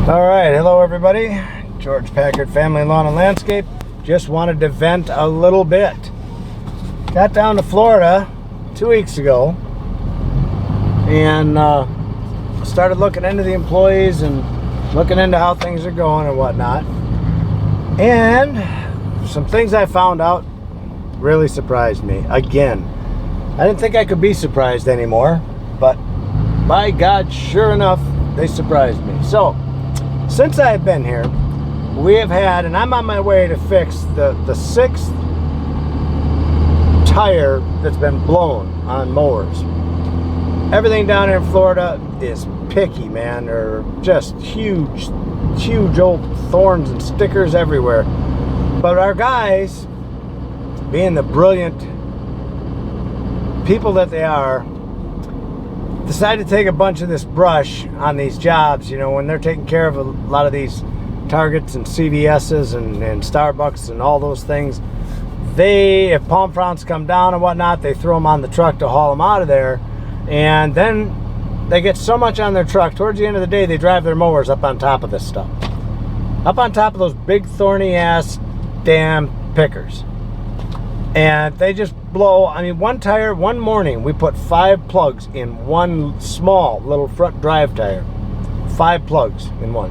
All right, hello everybody. George Packard, Family Lawn and Landscape. Just wanted to vent a little bit. Got down to Florida 2 weeks ago and started looking into the employees and looking into how things are going and whatnot. And some things I found out really surprised me. Again, I didn't think I could be surprised anymore, but by God, sure enough, they surprised me. So, since I've been here, we have had, and I'm on my way to fix the sixth tire that's been blown on mowers. Everything down here in Florida is picky, man. They're just huge old thorns and stickers everywhere. But our guys, being the brilliant people that they are, decided to take a bunch of this brush on these jobs. You know, when they're taking care of a lot of these Targets and CVS's and Starbucks and all those things, if palm fronds come down and whatnot, they throw them on the truck to haul them out of there. And then they get so much on their truck, towards the end of the day, they drive their mowers up on top of this stuff. Up on top of those big thorny ass damn pickers. And they just blow. I mean, one tire, one morning, we put 5 plugs in one small little front drive tire. 5 plugs in one.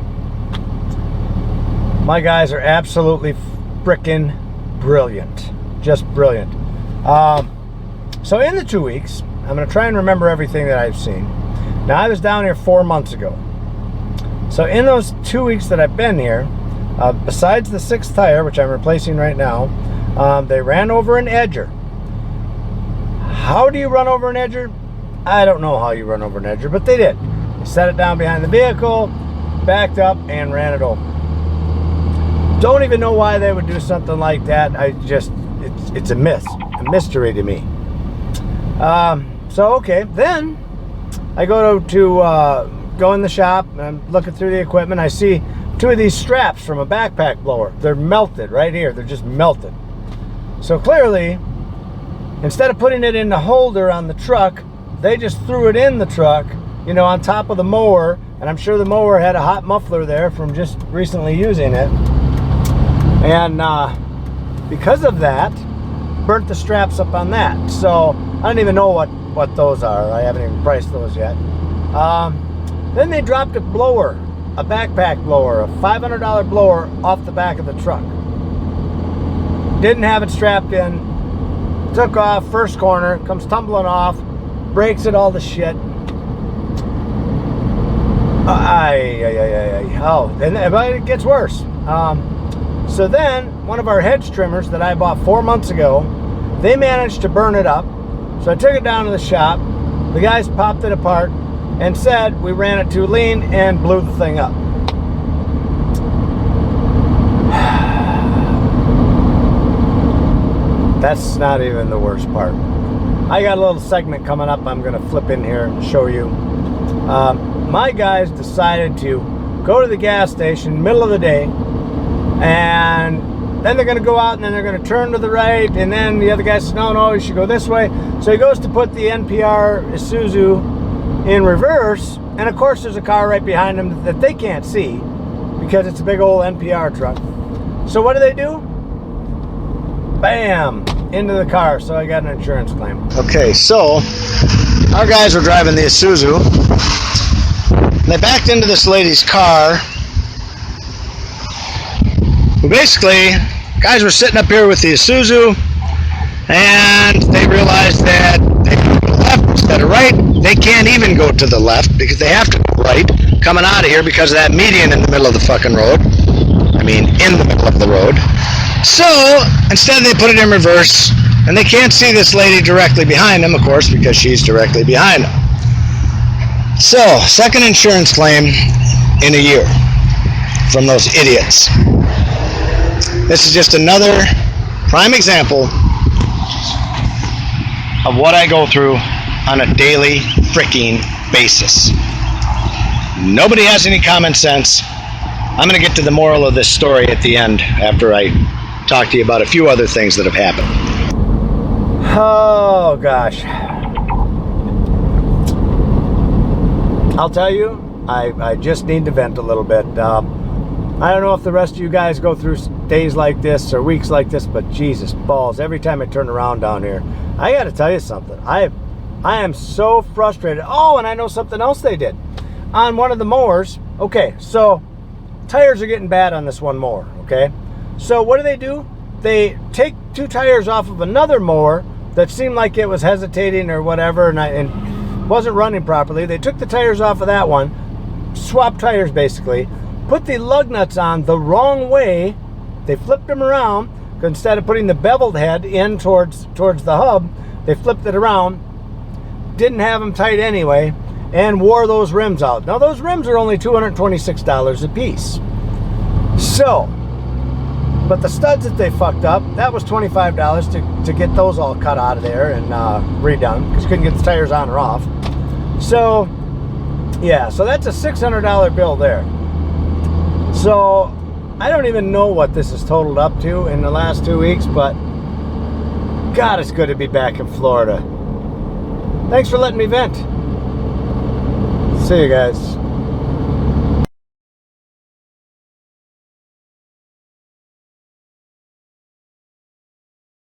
My guys are absolutely frickin' brilliant. Just brilliant. So in the 2 weeks, I'm going to try and remember everything that I've seen. Now, I was down here 4 months ago. So in those 2 weeks that I've been here, besides the 6th tire, which I'm replacing right now, they ran over an edger. How do you run over an edger? I don't know how you run over an edger, but they did. They set it down behind the vehicle, backed up, and ran it over. Don't even know why they would do something like that. It's a mystery to me. So okay, then I go go in the shop and I'm looking through the equipment. I see 2 of these straps from a backpack blower. They're melted right here. They're just melted. So clearly, instead of putting it in the holder on the truck, they just threw it in the truck, you know, on top of the mower. And I'm sure the mower had a hot muffler there from just recently using it. And because of that, burnt the straps up on that. So I don't even know what those are. I haven't even priced those yet. Then they dropped a blower, a backpack blower, a $500 blower off the back of the truck. Didn't have it strapped in. Took off, first corner, comes tumbling off, breaks it all to shit. Oh, but it gets worse. So then, one of our hedge trimmers that I bought 4 months ago, they managed to burn it up. So I took it down to the shop. The guys popped it apart and said we ran it too lean and blew the thing up. That's not even the worst part. I got a little segment coming up I'm going to flip in here and show you. My guys decided to go to the gas station middle of the day, and then they're going to go out and then they're going to turn to the right, and then the other guy says, no, you should go this way. So he goes to put the NPR Isuzu in reverse, and of course there's a car right behind him that they can't see because it's a big old NPR truck. So what do? Bam! Into the car. So I got an insurance claim. Okay, so our guys were driving the Isuzu. They backed into this lady's car. Well, basically, guys were sitting up here with the Isuzu, and they realized that they could go left instead of right. They can't even go to the left because they have to go right coming out of here because of that median in the middle of the fucking road. I mean, in the middle of the road. So, instead they put it in reverse, and they can't see this lady directly behind them, of course, because she's directly behind them. So, second insurance claim in a year from those idiots. This is just another prime example of what I go through on a daily freaking basis. Nobody has any common sense. I'm going to get to the moral of this story at the end after I talk to you about a few other things that have happened. Oh gosh. I'll tell you, I just need to vent a little bit. I don't know if the rest of you guys go through days like this or weeks like this, but Jesus balls, every time I turn around down here, I got to tell you something. I am so frustrated. Oh, and I know something else they did. On one of the mowers, okay, so tires are getting bad on this one mower, okay? So what do? They take 2 tires off of another mower that seemed like it was hesitating or whatever and wasn't running properly. They took the tires off of that one, swapped tires basically, put the lug nuts on the wrong way. They flipped them around. Instead of putting the beveled head in towards the hub, they flipped it around, didn't have them tight anyway, and wore those rims out. Now those rims are only $226 a piece. So, but the studs that they fucked up, that was $25 to get those all cut out of there and redone, because you couldn't get the tires on or off. So, yeah, so that's a $600 bill there. So, I don't even know what this is totaled up to in the last 2 weeks, but God, it's good to be back in Florida. Thanks for letting me vent. See you guys.